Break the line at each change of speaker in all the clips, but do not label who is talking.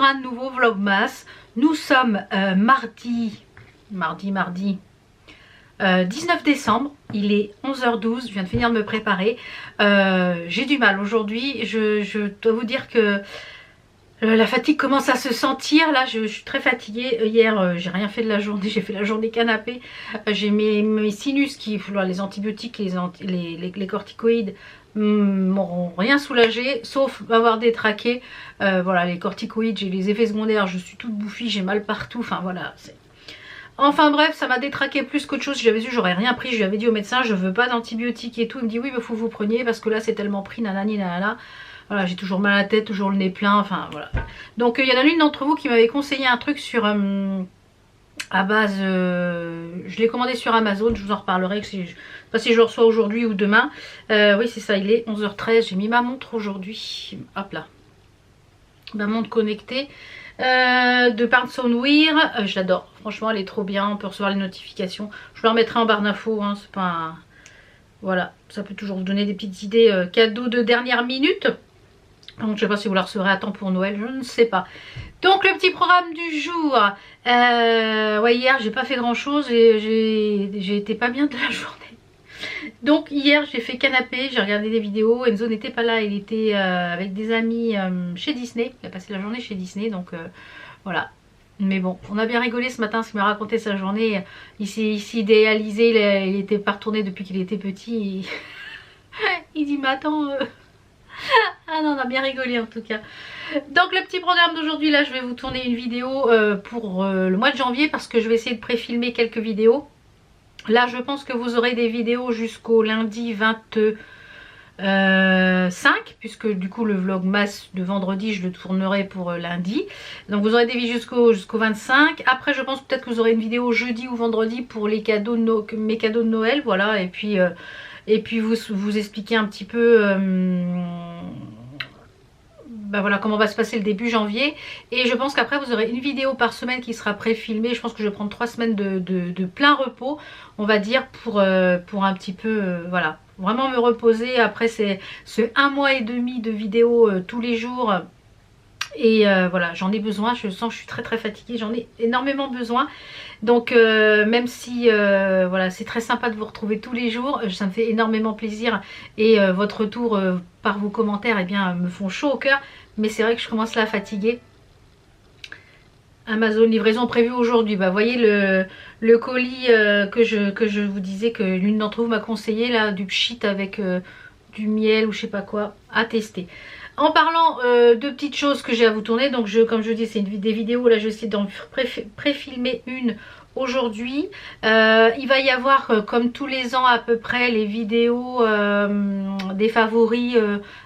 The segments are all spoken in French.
un nouveau vlogmas. Nous sommes mardi 19 décembre, il est 11h12, je viens de finir de me préparer. J'ai du mal aujourd'hui, je dois vous dire que la fatigue commence à se sentir. Là je suis très fatiguée. Hier j'ai rien fait de la journée, j'ai fait la journée canapé. J'ai mes sinus qui, les antibiotiques, les corticoïdes m'auront rien soulagé sauf m'avoir détraqué. Voilà, les corticoïdes, j'ai les effets secondaires, je suis toute bouffie, j'ai mal partout, enfin voilà. Enfin bref, ça m'a détraqué plus qu'autre chose. Si j'avais su, j'aurais rien pris. Je lui avais dit au médecin, je veux pas d'antibiotiques et tout. Il me dit oui, mais faut que vous preniez parce que là c'est tellement pris, nanani nanana. Voilà, j'ai toujours mal à la tête, toujours le nez plein, enfin voilà. Donc il y en a l'une d'entre vous qui m'avait conseillé un truc sur à base, je l'ai commandé sur Amazon, je vous en reparlerai, je ne sais pas si je le reçois aujourd'hui ou demain. Oui c'est ça, il est 11h13, j'ai mis ma montre aujourd'hui, hop là, ma montre connectée de Pansonware, je l'adore, franchement elle est trop bien, on peut recevoir les notifications, je vous la remettrai en barre d'infos, hein, c'est pas un... Voilà, ça peut toujours vous donner des petites idées cadeaux de dernière minute. Donc je sais pas si vous la recevrez à temps pour Noël, je ne sais pas. Donc le petit programme du jour. Ouais, hier j'ai pas fait grand chose, j'ai été pas bien de la journée. Donc hier j'ai fait canapé, j'ai regardé des vidéos. Enzo n'était pas là, il était avec des amis chez Disney. Il a passé la journée chez Disney, donc voilà. Mais bon, on a bien rigolé ce matin, ce qu'il m'a raconté sa journée. Il s'est idéalisé, il était pas retourné depuis qu'il était petit. Il dit mais attends... Ah non, on a bien rigolé en tout cas. Donc le petit programme d'aujourd'hui, là je vais vous tourner une vidéo pour le mois de janvier parce que je vais essayer de pré-filmer quelques vidéos. Là je pense que vous aurez des vidéos jusqu'au lundi 25, puisque du coup le vlogmas de vendredi je le tournerai pour lundi. Donc vous aurez des vidéos jusqu'au 25. Après je pense peut-être que vous aurez une vidéo jeudi ou vendredi pour les cadeaux de mes cadeaux de Noël, voilà. Et puis vous expliquer un petit peu bah voilà, comment va se passer le début janvier. Et je pense qu'après vous aurez une vidéo par semaine qui sera pré-filmée. Je pense que je vais prendre 3 semaines de plein repos, on va dire, pour un petit peu voilà, vraiment me reposer. Après c'est ce 1 mois et demi de vidéos tous les jours. Et voilà, j'en ai besoin, je sens que je suis très très fatiguée, j'en ai énormément besoin. Donc même si voilà, c'est très sympa de vous retrouver tous les jours, ça me fait énormément plaisir. Et votre retour par vos commentaires, eh bien, me font chaud au cœur. Mais c'est vrai que je commence là à fatiguer. Amazon, livraison prévue aujourd'hui. Bah, voyez le colis que je vous disais que l'une d'entre vous m'a conseillé, là, du pchit avec du miel ou je sais pas quoi, à tester. En parlant de petites choses que j'ai à vous tourner, donc comme je dis, c'est des vidéos, là je vais essayer d'en pré-filmer une aujourd'hui. Il va y avoir comme tous les ans à peu près les vidéos des favoris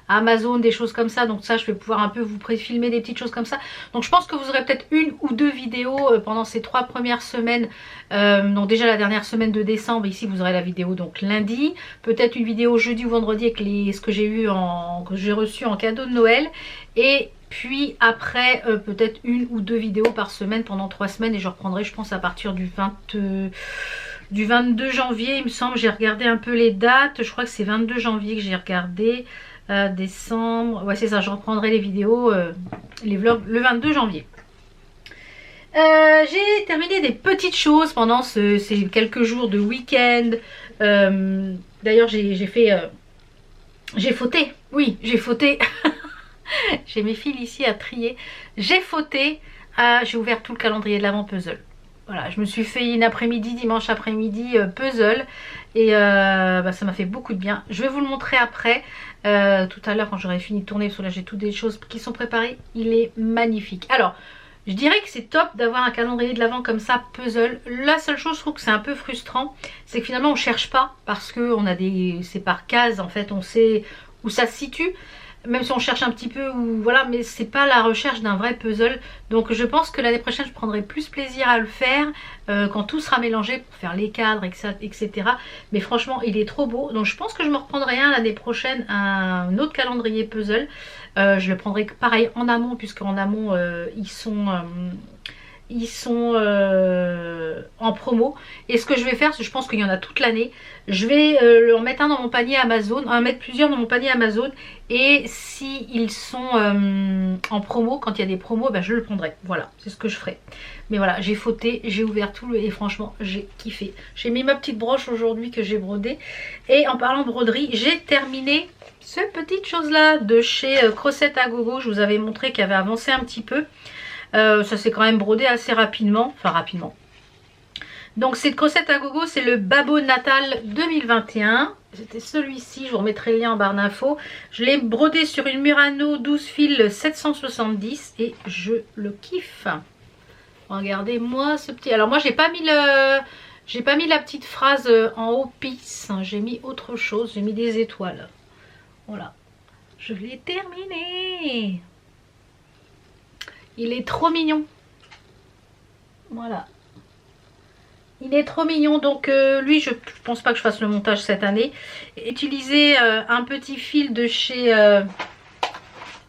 Amazon, des choses comme ça. Donc ça je vais pouvoir un peu vous pré-filmer des petites choses comme ça. Donc je pense que vous aurez peut-être 1 ou 2 vidéos pendant ces 3 premières semaines. Donc déjà la dernière semaine de décembre, ici vous aurez la vidéo donc lundi. Peut-être une vidéo jeudi ou vendredi avec ce que j'ai eu que j'ai reçu en cadeau de Noël. Et puis après peut-être 1 ou 2 vidéos par semaine pendant 3 semaines. Et je reprendrai je pense à partir du 22 janvier il me semble. J'ai regardé un peu les dates. Je crois que c'est 22 janvier que j'ai regardé. Décembre, ouais c'est ça, je reprendrai les vidéos, les vlogs le 22 janvier. J'ai terminé des petites choses pendant ces quelques jours de week-end. D'ailleurs j'ai fauté, oui j'ai fauté. J'ai mes fils ici à trier. J'ai fauté, j'ai ouvert tout le calendrier de l'Avent puzzle. Voilà, je me suis fait une après-midi, dimanche après-midi puzzle. Et bah, ça m'a fait beaucoup de bien. Je vais vous le montrer après, tout à l'heure quand j'aurai fini de tourner. Parce que là j'ai toutes des choses qui sont préparées. Il est magnifique. Alors, je dirais que c'est top d'avoir un calendrier de l'Avent comme ça, puzzle. La seule chose, je trouve que c'est un peu frustrant, c'est que finalement on cherche pas. Parce que c'est par case en fait, on sait où ça se situe. Même si on cherche un petit peu, ou voilà, mais c'est pas la recherche d'un vrai puzzle. Donc je pense que l'année prochaine je prendrai plus plaisir à le faire quand tout sera mélangé pour faire les cadres, etc. Mais franchement il est trop beau. Donc je pense que je me reprendrai l'année prochaine, un autre calendrier puzzle. Je le prendrai pareil en amont, puisque en amont ils sont en promo. Et ce que je vais faire, parce que je pense qu'il y en a toute l'année, je vais en mettre un dans mon panier Amazon, en mettre plusieurs dans mon panier Amazon. Et si ils sont en promo, quand il y a des promos, ben je le prendrai. Voilà, c'est ce que je ferai. Mais voilà, j'ai fauté, j'ai ouvert tout et franchement, j'ai kiffé. J'ai mis ma petite broche aujourd'hui que j'ai brodée. Et en parlant de broderie, j'ai terminé cette petite chose là de chez Crochet à Gogo. Je vous avais montré qu'elle avait avancé un petit peu. Ça s'est quand même brodé assez rapidement. Enfin rapidement. Donc c'est de Crochet à Gogo, c'est le Babo Natal 2021. C'était celui-ci, je vous remettrai le lien en barre d'infos. Je l'ai brodé sur une Murano 12 fils 770 et je le kiffe. Regardez-moi ce petit... Alors moi j'ai pas mis la petite phrase en haut pisse. J'ai mis autre chose, j'ai mis des étoiles. Voilà. Je l'ai terminé. Il est trop mignon. Voilà. Il est trop mignon. Donc lui, je pense pas que je fasse le montage cette année. Utiliser un petit fil de chez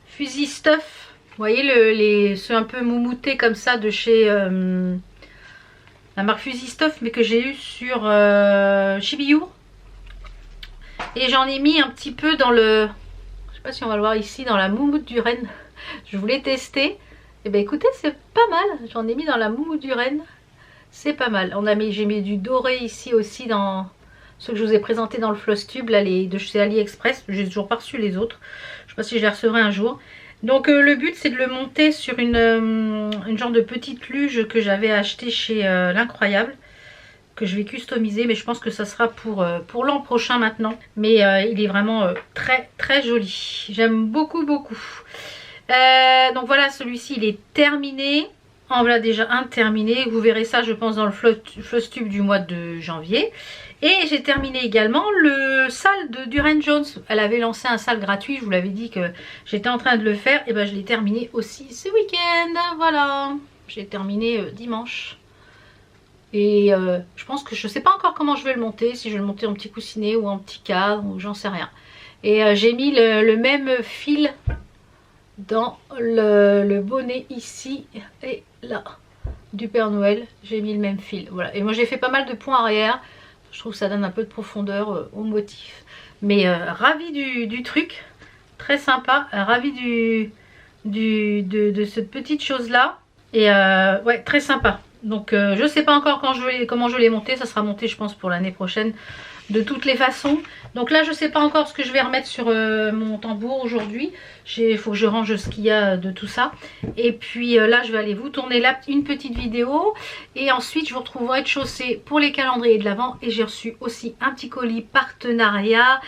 Fuzzy Stuff. Vous voyez ceux un peu moumoutés comme ça de chez la marque Fuzzy Stuff, mais que j'ai eu sur Chibiou. Et j'en ai mis un petit peu dans le... Je sais pas si on va le voir ici, dans la moumoute du renne. Je voulais tester. Et ben écoutez, c'est pas mal. J'en ai mis dans la moumoute du renne. C'est pas mal. J'ai mis du doré ici aussi dans ceux que je vous ai présenté dans le floss tube, là, les de chez AliExpress. J'ai toujours pas reçu les autres. Je sais pas si je les recevrai un jour. Donc le but c'est de le monter sur une genre de petite luge que j'avais acheté chez l'Incroyable, que je vais customiser, mais je pense que ça sera pour l'an prochain maintenant. Mais il est vraiment très très joli. J'aime beaucoup beaucoup. Donc voilà, celui-ci il est terminé. En voilà déjà un terminé. Vous verrez ça je pense dans le floss tube du mois de janvier. Et j'ai terminé également le sale de Duran Jones. Elle avait lancé un sale gratuit. Je vous l'avais dit que j'étais en train de le faire. Et ben je l'ai terminé aussi ce week-end. Voilà. J'ai terminé dimanche. Et je pense que je ne sais pas encore comment je vais le monter. Si je vais le monter en petit coussinet ou en petit cadre ou j'en sais rien. Et j'ai mis le même fil dans le bonnet ici et là du Père Noël. J'ai mis le même fil. Voilà. Et moi j'ai fait pas mal de points arrière. Je trouve que ça donne un peu de profondeur au motif. Mais ravie du truc. Très sympa. Ravie de cette petite chose là. Et ouais, très sympa. Donc je sais pas encore comment je vais les monter. Ça sera monté je pense pour l'année prochaine. De toutes les façons. Donc là je sais pas encore ce que je vais remettre sur mon tambour aujourd'hui. Il faut que je range ce qu'il y a de tout ça. Et puis là je vais aller vous tourner une petite vidéo. Et ensuite je vous retrouverai de chaussée pour les calendriers de l'Avent. Et j'ai reçu aussi un petit colis partenariat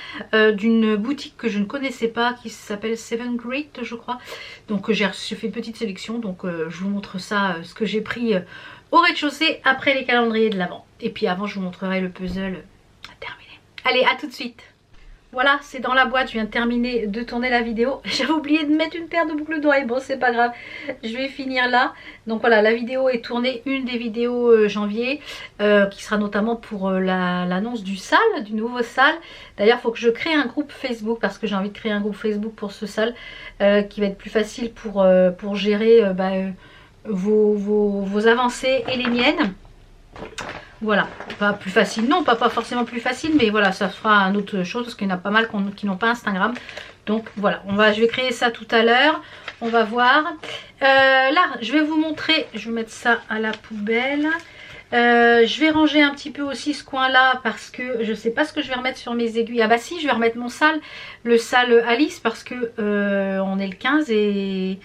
d'une boutique que je ne connaissais pas, qui s'appelle Seven Great je crois. Donc j'ai fait une petite sélection. Donc je vous montre ça, ce que j'ai pris au rez-de-chaussée après les calendriers de l'Avent. Et puis avant je vous montrerai le puzzle terminé. Allez, à tout de suite. Voilà, c'est dans la boîte, je viens de terminer de tourner la vidéo. J'avais oublié de mettre une paire de boucles d'oreilles, bon c'est pas grave, je vais finir là. Donc voilà, la vidéo est tournée, une des vidéos janvier, qui sera notamment pour l'annonce du sale, du nouveau sale. D'ailleurs, il faut que je crée un groupe Facebook, parce que j'ai envie de créer un groupe Facebook pour ce sale, qui va être plus facile pour gérer vos avancées et les miennes. Voilà, pas plus facile, non, pas forcément plus facile, mais voilà, ça fera une autre chose parce qu'il y en a pas mal qui n'ont pas Instagram. Donc voilà, je vais créer ça tout à l'heure, on va voir. Là, je vais vous montrer, je vais mettre ça à la poubelle. Je vais ranger un petit peu aussi ce coin là parce que je sais pas ce que je vais remettre sur mes aiguilles. Ah bah si, je vais remettre mon sale, le sale Alice, parce que on est le 15 et...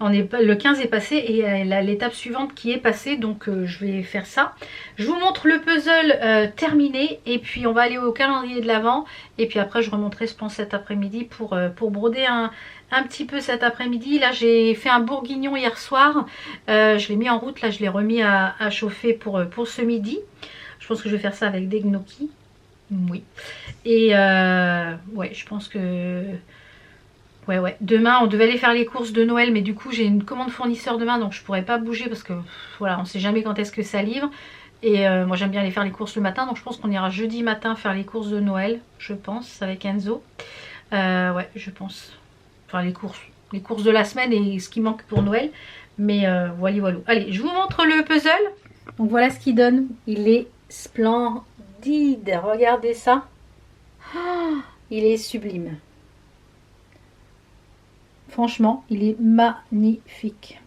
le 15 est passé et l'étape suivante qui est passée, donc je vais faire ça. Je vous montre le puzzle terminé et puis on va aller au calendrier de l'Avent. Et puis après je remonterai je pense cet après-midi pour broder un petit peu cet après-midi. Là j'ai fait un bourguignon hier soir, je l'ai mis en route, là je l'ai remis à chauffer pour ce midi. Je pense que je vais faire ça avec des gnocchis, oui. Et ouais, je pense que... Ouais, demain on devait aller faire les courses de Noël, mais du coup j'ai une commande fournisseur demain, donc je pourrais pas bouger parce que voilà, on sait jamais quand est-ce que ça livre. Et moi j'aime bien aller faire les courses le matin, donc je pense qu'on ira jeudi matin faire les courses de Noël, je pense, avec Enzo. Ouais, je pense. Enfin les courses de la semaine et ce qui manque pour Noël. Mais voilà, voilà. Allez, je vous montre le puzzle. Donc voilà ce qu'il donne. Il est splendide. Regardez ça. Oh, il est sublime. Franchement, il est magnifique.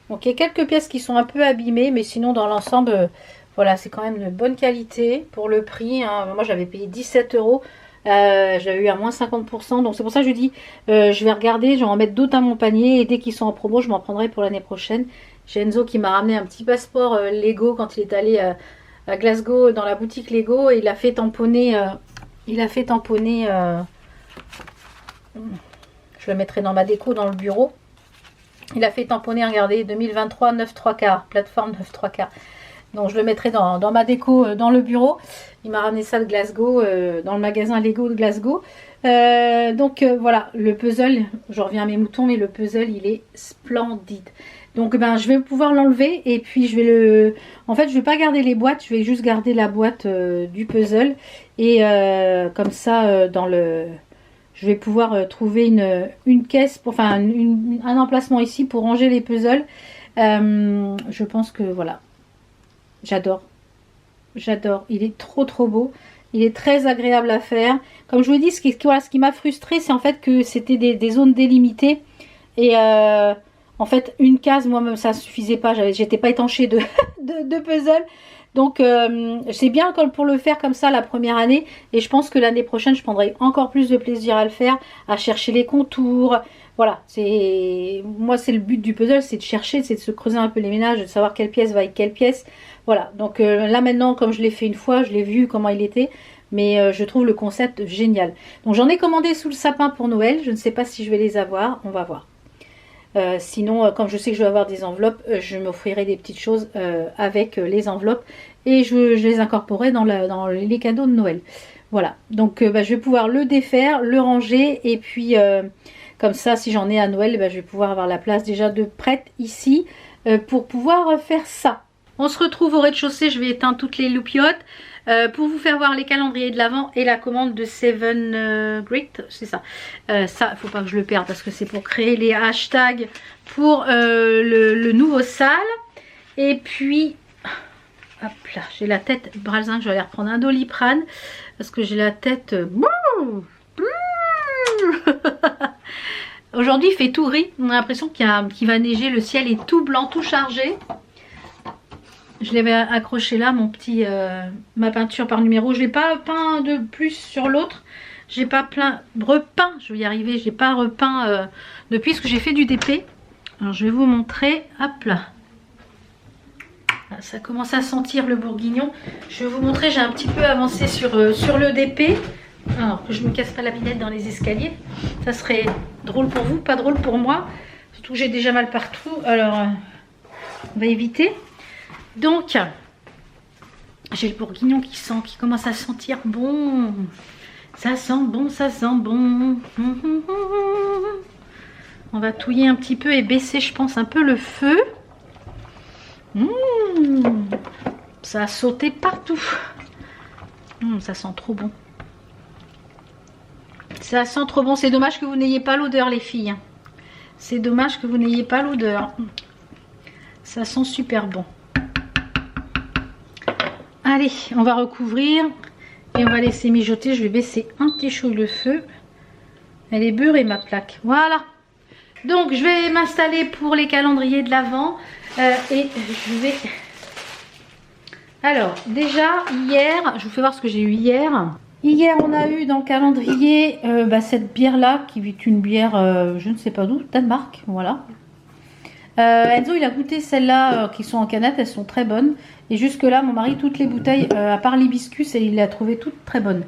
Donc il y a quelques pièces qui sont un peu abîmées, mais sinon dans l'ensemble, voilà, c'est quand même de bonne qualité pour le prix. Hein. Moi j'avais payé 17 €. J'avais eu à moins 50%. Donc c'est pour ça que je dis, je vais regarder, je vais en mettre d'autres à mon panier. Et dès qu'ils sont en promo, je m'en prendrai pour l'année prochaine. J'ai Enzo qui m'a ramené un petit passeport Lego quand il est allé à Glasgow dans la boutique Lego. Et il a fait tamponner... je le mettrai dans ma déco dans le bureau. Il a fait tamponner, regardez, 2023 9/3/4, plateforme 9/3/4. Donc je le mettrai dans ma déco dans le bureau. Il m'a ramené ça de Glasgow, dans le magasin Lego de Glasgow. Voilà, le puzzle, je reviens à mes moutons, mais le puzzle il est splendide. Donc ben je vais pouvoir l'enlever et puis je vais le... En fait je vais pas garder les boîtes, je vais juste garder la boîte du puzzle. Et comme ça dans le... Je vais pouvoir trouver une caisse, enfin un emplacement ici pour ranger les puzzles. Je pense que voilà, j'adore. J'adore, il est trop beau. Il est très agréable à faire. Comme je vous dis, ce qui m'a frustré, c'est en fait que c'était des zones délimitées. Et en fait, une case, moi-même, ça ne suffisait pas. J'étais pas étanchée de puzzle. Donc, c'est bien pour le faire comme ça la première année. Et je pense que l'année prochaine, je prendrai encore plus de plaisir à le faire, à chercher les contours. Voilà, moi, c'est le but du puzzle, c'est de chercher, c'est de se creuser un peu les ménages, de savoir quelle pièce va avec quelle pièce. Voilà, donc là maintenant, comme je l'ai fait une fois, je l'ai vu comment il était. Mais je trouve le concept génial. Donc, j'en ai commandé sous le sapin pour Noël. Je ne sais pas si je vais les avoir, on va voir. Sinon, comme je sais que je vais avoir des enveloppes, je m'offrirai des petites choses avec les enveloppes et je les incorporerai dans les cadeaux de Noël. Voilà, donc je vais pouvoir le défaire, le ranger et puis comme ça, si j'en ai à Noël, je vais pouvoir avoir la place déjà de prête ici pour pouvoir faire ça. On se retrouve au rez-de-chaussée, je vais éteindre toutes les loupiottes. Pour vous faire voir les calendriers de l'Avent et la commande de Seven Great, c'est ça. Ça, il faut pas que je le perde parce que c'est pour créer les hashtags pour le nouveau salle. Et puis, hop là, j'ai la tête bralzin, je vais aller reprendre un Doliprane parce que j'ai la tête... Aujourd'hui, il fait tout gris. On a l'impression qu'il va neiger. Le ciel est tout blanc, tout chargé. Je l'avais accroché là, ma peinture par numéro. Je ne l'ai pas peint de plus sur l'autre. J'ai pas repeint, je vais y arriver. Je n'ai pas repeint depuis ce que j'ai fait du DP. Alors je vais vous montrer. Hop là. Ça commence à sentir le bourguignon. Je vais vous montrer, j'ai un petit peu avancé sur le DP. Alors que je ne me casse pas la binette dans les escaliers. Ça serait drôle pour vous, pas drôle pour moi. Surtout que j'ai déjà mal partout. Alors on va éviter. Donc, j'ai le bourguignon qui commence à sentir bon. Ça sent bon, ça sent bon. On va touiller un petit peu et baisser, je pense, un peu le feu. Ça a sauté partout. Ça sent trop bon. Ça sent trop bon. C'est dommage que vous n'ayez pas l'odeur, les filles. C'est dommage que vous n'ayez pas l'odeur. Ça sent super bon. Allez, on va recouvrir et on va laisser mijoter. Je vais baisser un petit chouille le feu. Elle est beurrée ma plaque. Voilà. Donc je vais m'installer pour les calendriers de l'Avent et je vais... Alors déjà hier, je vous fais voir ce que j'ai eu hier. Hier on a eu dans le calendrier cette bière là qui est une bière je ne sais pas d'où, Danemark, voilà. Enzo il a goûté celles-là qui sont en canette, elles sont très bonnes. Et jusque là mon mari, toutes les bouteilles, à part l'hibiscus, il les a trouvées toutes très bonnes.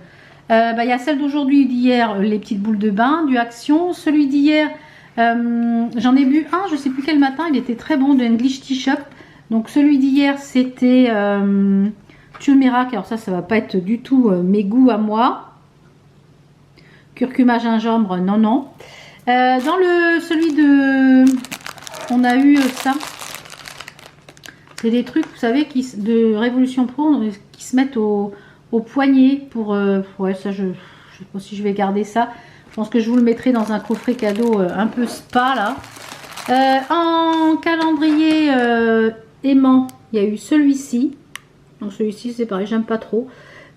Il y a celle d'aujourd'hui, d'hier, les petites boules de bain, du Action. Celui d'hier, j'en ai bu un, je sais plus quel matin, il était très bon, de English Tea Shop. Donc celui d'hier c'était turmeric, alors ça va pas être du tout mes goûts à moi. Curcuma gingembre, non. Dans celui de... On a eu ça. C'est des trucs, vous savez, de Révolution Pro, qui se mettent au poignet pour... ouais, ça, je sais pas si je vais garder ça. Je pense que je vous le mettrai dans un coffret cadeau un peu spa là. En calendrier aimant, il y a eu celui-ci. Donc celui-ci c'est pareil, j'aime pas trop.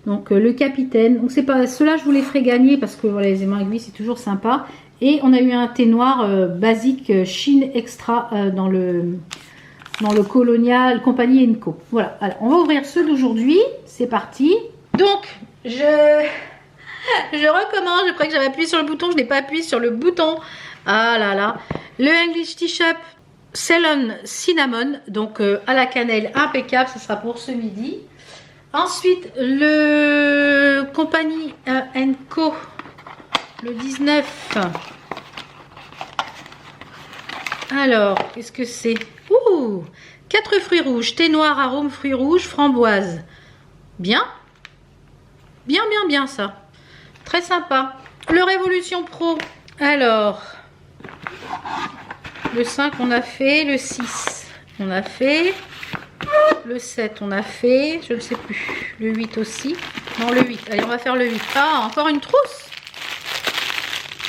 Donc le capitaine. Donc c'est pas ceux-là, je vous les ferai gagner parce que voilà, les aimants aiguilles c'est toujours sympa. Et on a eu un thé noir basique Chine Extra dans le Colonial Compagnie Co. Voilà, alors on va ouvrir ceux d'aujourd'hui. C'est parti. Donc je recommence. Je crois que j'avais appuyé sur le bouton, je n'ai pas appuyé sur le bouton. Ah là là. Le English Tea Shop Ceylon Cinnamon, donc à la cannelle, impeccable, ce sera pour ce midi. Ensuite, le Compagnie Co, le 19. Alors, qu'est-ce que c'est? Ouh, 4 fruits rouges, thé noir, arôme fruits rouges, framboise. Bien. Bien, bien, bien ça. Très sympa. Le Révolution Pro. Alors, le 5 on a fait, le 6 on a fait, le 7 on a fait, je ne sais plus, le 8 aussi. Non, le 8, allez on va faire le 8. Ah, encore une trousse.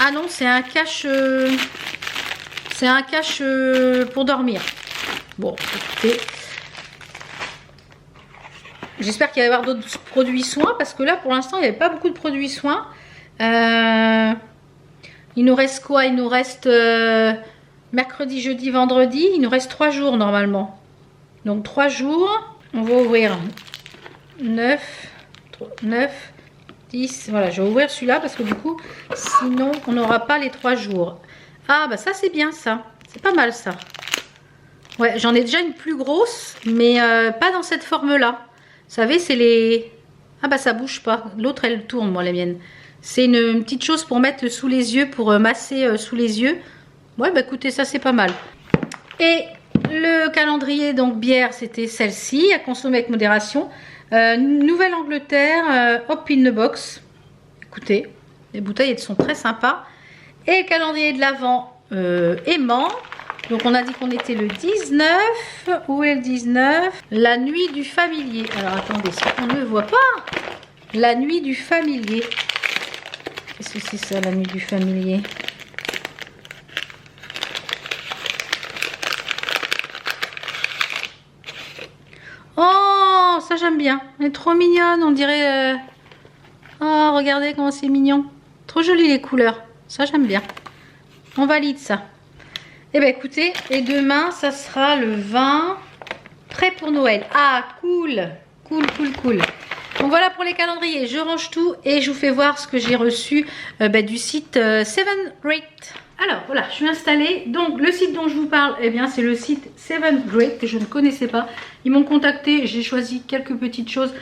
Ah non, c'est un cache pour dormir. Bon, écoutez, j'espère qu'il va y avoir d'autres produits soins parce que là pour l'instant il n'y avait pas beaucoup de produits soins. Il nous reste quoi? Il nous reste mercredi, jeudi, vendredi. Il nous reste 3 jours normalement. Donc 3 jours. On va ouvrir 9, 10. Voilà, je vais ouvrir celui-là parce que du coup, sinon, on n'aura pas les 3 jours. Ah, bah ça, c'est bien ça. C'est pas mal ça. Ouais, j'en ai déjà une plus grosse, mais pas dans cette forme-là. Vous savez, c'est les... Ah bah ça bouge pas. L'autre, elle tourne, moi, la mienne. C'est une petite chose pour mettre sous les yeux, pour masser sous les yeux. Ouais, bah écoutez, ça c'est pas mal. Et le calendrier, donc bière, c'était celle-ci, à consommer avec modération. Nouvelle-Angleterre, hop in the box. Écoutez, les bouteilles, elles sont très sympas. Et le calendrier de l'Avent aimant. Donc on a dit qu'on était le 19. Où est le 19? La nuit du familier. Alors attendez, on ne voit pas. La nuit du familier. Qu'est-ce que c'est ça, la nuit du familier? Oh, ça j'aime bien. Elle est trop mignonne, on dirait... Oh, regardez comment c'est mignon. Trop joli les couleurs. Ça j'aime bien. On valide ça. Eh bien écoutez, et demain, ça sera le 20. Prêt pour Noël. Ah, cool. Cool, cool, cool. Donc voilà pour les calendriers, je range tout et je vous fais voir ce que j'ai reçu du site 7 Great. Alors voilà, je suis installée. Donc le site dont je vous parle, eh bien c'est le site 7 Great que je ne connaissais pas. Ils m'ont contacté, j'ai choisi quelques petites choses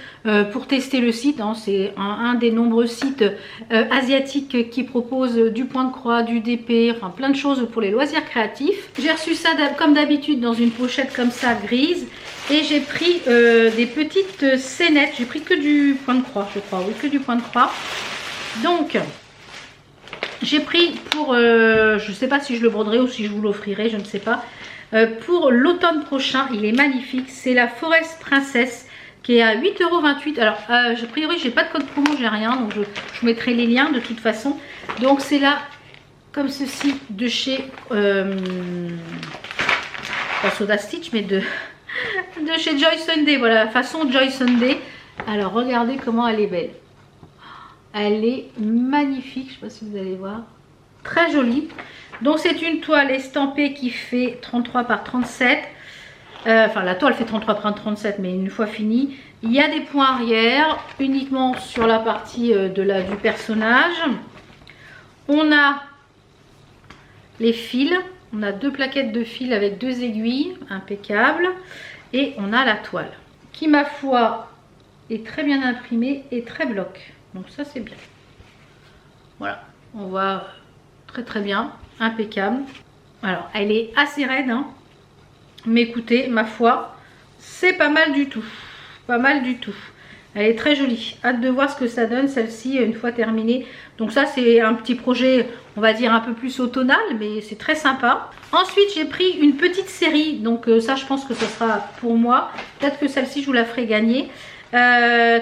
pour tester le site. Hein. C'est un des nombreux sites asiatiques qui proposent du point de croix, du DP, enfin plein de choses pour les loisirs créatifs. J'ai reçu ça comme d'habitude dans une pochette comme ça grise. Et j'ai pris des petites scénettes. J'ai pris que du point de croix, je crois. Oui, que du point de croix. Donc, j'ai pris pour... je ne sais pas si je le broderai ou si je vous l'offrirai, je ne sais pas. Pour l'automne prochain, il est magnifique. C'est la Forest Princess qui est à 8,28 €. Alors, a priori, j'ai pas de code promo, j'ai rien. Donc, je vous mettrai les liens de toute façon. Donc, c'est là, comme ceci, de chez... pas Soda Stitch, mais de chez Joy Sunday. Voilà, façon Joy Sunday. Alors, regardez comment elle est belle. Elle est magnifique. Je ne sais pas si vous allez voir. Très jolie. Donc, c'est une toile estampée qui fait 33 par 37. Enfin, la toile fait 33 par 37, mais une fois finie, il y a des points arrière, uniquement sur la partie du personnage. On a les fils. On a 2 plaquettes de fils avec 2 aiguilles, impeccable. Et on a la toile, qui ma foi est très bien imprimée et très bloc. Donc ça c'est bien. Voilà, on voit très très bien, impeccable. Alors elle est assez raide, hein. Mais écoutez, ma foi, c'est pas mal du tout. Pas mal du tout. Elle est très jolie. Hâte de voir ce que ça donne celle-ci une fois terminée. Donc ça c'est un petit projet, on va dire un peu plus automnal, mais c'est très sympa. Ensuite j'ai pris une petite série, donc ça je pense que ce sera pour moi. Peut-être que celle-ci je vous la ferai gagner.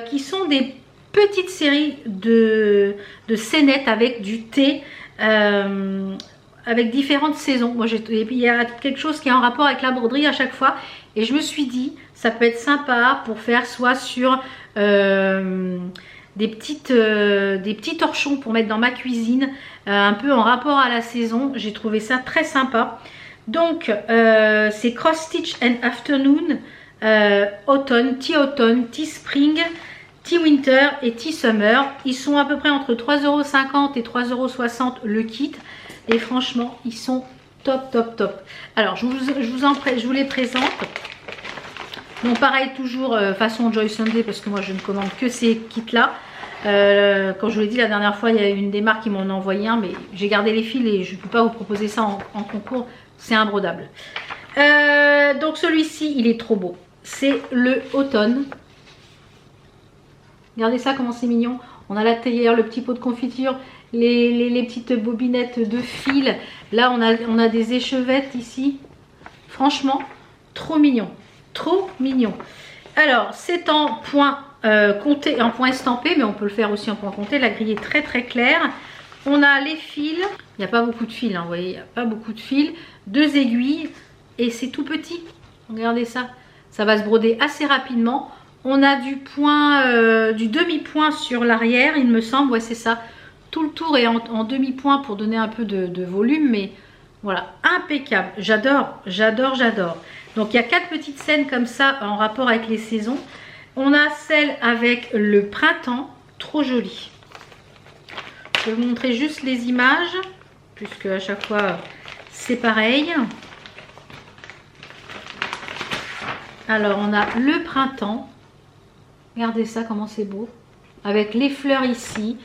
Qui sont des petite série de scénettes avec du thé, avec différentes saisons. Moi, et puis il y a quelque chose qui est en rapport avec la broderie à chaque fois. Et je me suis dit, ça peut être sympa pour faire soit sur des petits torchons pour mettre dans ma cuisine, un peu en rapport à la saison. J'ai trouvé ça très sympa. Donc, c'est Cross Stitch and Afternoon, Autumn, Tea Spring, Tea Winter et Tea Summer. Ils sont à peu près entre 3,50 € et 3,60 € le kit. Et franchement, ils sont top, top, top. Alors, je vous les présente. Donc, pareil, toujours façon Joy Sunday, parce que moi, je ne commande que ces kits-là. Quand je vous l'ai dit la dernière fois, il y a une des marques qui m'en a envoyé un, mais j'ai gardé les fils et je ne peux pas vous proposer ça en concours. C'est imbrodable. Donc, celui-ci, il est trop beau. C'est le automne. Regardez ça, comment c'est mignon. On a la théière, le petit pot de confiture, les petites bobinettes de fil. Là, on a des échevettes ici. Franchement, trop mignon. Trop mignon. Alors, c'est en point compté, en point estampé, mais on peut le faire aussi en point compté. La grille est très très claire. On a les fils. Il n'y a pas beaucoup de fils, hein, vous voyez, il n'y a pas beaucoup de fils. 2 aiguilles et c'est tout petit. Regardez ça. Ça va se broder assez rapidement. On a du point, du demi-point sur l'arrière, il me semble. Ouais, c'est ça. Tout le tour est en demi-point pour donner un peu de volume, mais voilà, impeccable. J'adore, j'adore, j'adore. Donc, il y a 4 petites scènes comme ça en rapport avec les saisons. On a celle avec le printemps, trop jolie. Je vais vous montrer juste les images, puisque à chaque fois, c'est pareil. Alors, on a le printemps. Regardez ça, comment c'est beau. Avec les fleurs ici.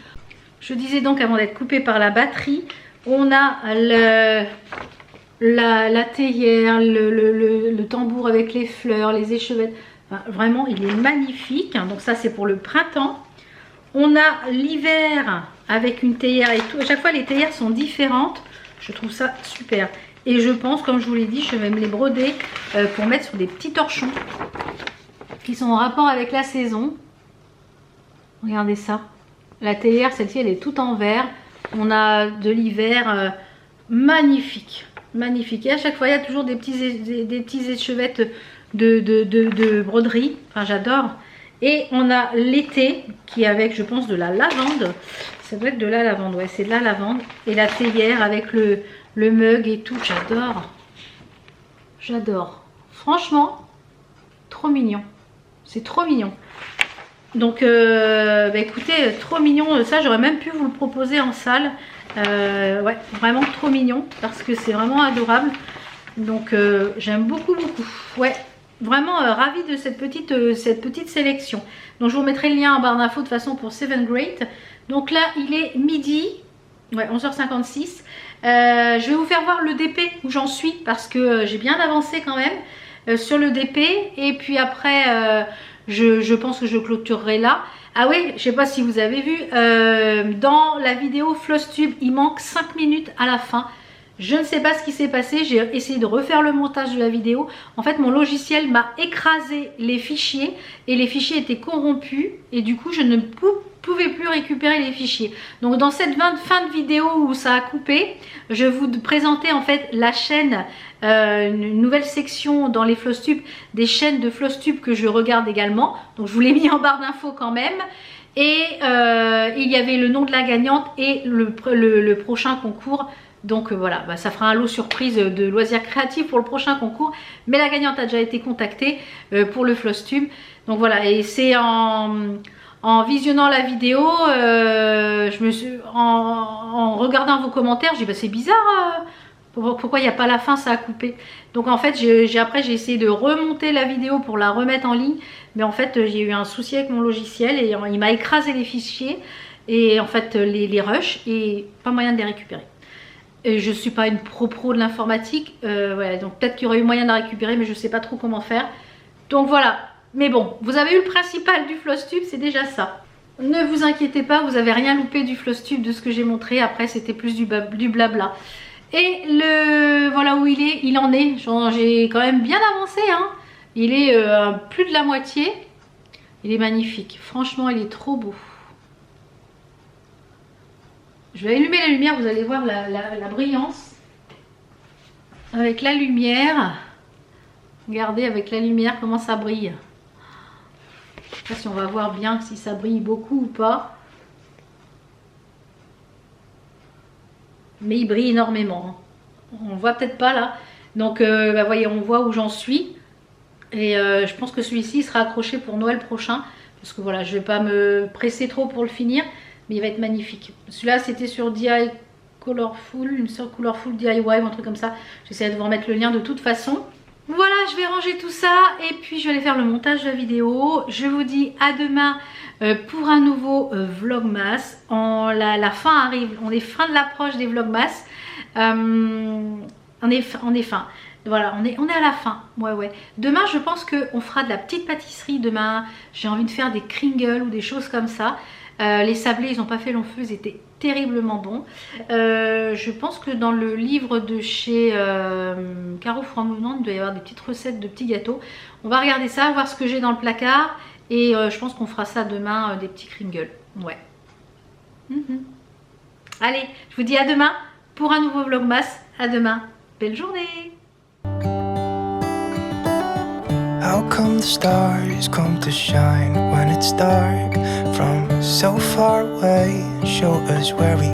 Je disais donc, avant d'être coupé par la batterie, on a la théière, le tambour avec les fleurs, les échevettes. Enfin, vraiment, il est magnifique. Donc ça, c'est pour le printemps. On a l'hiver avec une théière et tout. À chaque fois, les théières sont différentes. Je trouve ça super. Et je pense, comme je vous l'ai dit, je vais me les broder pour mettre sur des petits torchons qui sont en rapport avec la saison. Regardez ça. La théière, celle-ci, elle est toute en vert. On a de l'hiver magnifique. Magnifique. Et à chaque fois, il y a toujours des petits échevettes de broderie. Enfin, j'adore. Et on a l'été qui est avec, je pense, de la lavande. Ça doit être de la lavande. Ouais, c'est de la lavande. Et la théière avec le mug et tout. J'adore. J'adore. Franchement, trop mignon. C'est trop mignon. Donc, écoutez, trop mignon. Ça, j'aurais même pu vous le proposer en salle. Ouais, vraiment trop mignon. Parce que c'est vraiment adorable. Donc, j'aime beaucoup, beaucoup. Ouais, vraiment ravie de cette petite sélection. Donc, je vous mettrai le lien en barre d'infos de toute façon pour 7 Great. Donc là, il est midi. Ouais, 11h56. Je vais vous faire voir le DP où j'en suis. Parce que j'ai bien avancé quand même sur le DP. Et puis après... Je pense que je clôturerai là. Ah oui, je sais pas si vous avez vu, dans la vidéo Flosstube, il manque 5 minutes à la fin. Je ne sais pas ce qui s'est passé, j'ai essayé de refaire le montage de la vidéo. En fait, mon logiciel m'a écrasé les fichiers et les fichiers étaient corrompus et du coup, je ne pouvais plus récupérer les fichiers. Donc, dans cette fin de vidéo où ça a coupé, je vais vous présenter en fait la chaîne, une nouvelle section dans les Flosstube, des chaînes de Flosstube que je regarde également. Donc, je vous l'ai mis en barre d'infos quand même. Et il y avait le nom de la gagnante et le prochain concours. Donc voilà, ça fera un lot surprise de loisirs créatifs pour le prochain concours. Mais la gagnante a déjà été contactée pour le Flosstube. Donc voilà, et c'est en visionnant la vidéo, en regardant vos commentaires, j'ai dit c'est bizarre, pourquoi il n'y a pas la fin, ça a coupé. Donc en fait, après j'ai essayé de remonter la vidéo pour la remettre en ligne. Mais en fait, j'ai eu un souci avec mon logiciel et il m'a écrasé les fichiers. Et en fait, les rushs et pas moyen de les récupérer. Et je ne suis pas une pro de l'informatique, voilà, donc peut-être qu'il y aurait eu moyen de la récupérer, mais je ne sais pas trop comment faire. Donc voilà, mais bon, vous avez eu le principal du Flosstube, c'est déjà ça. Ne vous inquiétez pas, vous n'avez rien loupé du Flosstube de ce que j'ai montré, après c'était plus du blabla. Et voilà où il en est, j'ai quand même bien avancé, hein. Il est plus de la moitié, il est magnifique, franchement il est trop beau. Je vais allumer la lumière, vous allez voir la brillance. Avec la lumière. Regardez avec la lumière comment ça brille. Je sais pas si on va voir bien si ça brille beaucoup ou pas. Mais il brille énormément. On voit peut-être pas là. Donc bah, voyez, on voit où j'en suis. Et je pense que celui-ci sera accroché pour Noël prochain. Parce que voilà, je vais pas me presser trop pour le finir. Mais il va être magnifique. Celui-là c'était sur DIY Colorful, une sorte Colorful DIY ou un truc comme ça. J'essaierai de vous remettre le lien de toute façon. Voilà, je vais ranger tout ça et puis je vais aller faire le montage de la vidéo. Je vous dis à demain pour un nouveau vlogmas. La fin arrive, on est fin de l'approche des vlogmas. On est fin. Voilà, on est à la fin. Ouais. Demain, je pense qu'on fera de la petite pâtisserie. Demain, j'ai envie de faire des kringles ou des choses comme ça. Les sablés, ils n'ont pas fait long feu, ils étaient terriblement bons. Je pense que dans le livre de chez Caro Frambourg, il doit y avoir des petites recettes de petits gâteaux. On va regarder ça, voir ce que j'ai dans le placard. Et je pense qu'on fera ça demain, des petits kringles. Ouais. Allez, je vous dis à demain pour un nouveau vlogmas. À demain. Belle journée.
How come the stars come to shine when it's dark from so far away and show us where we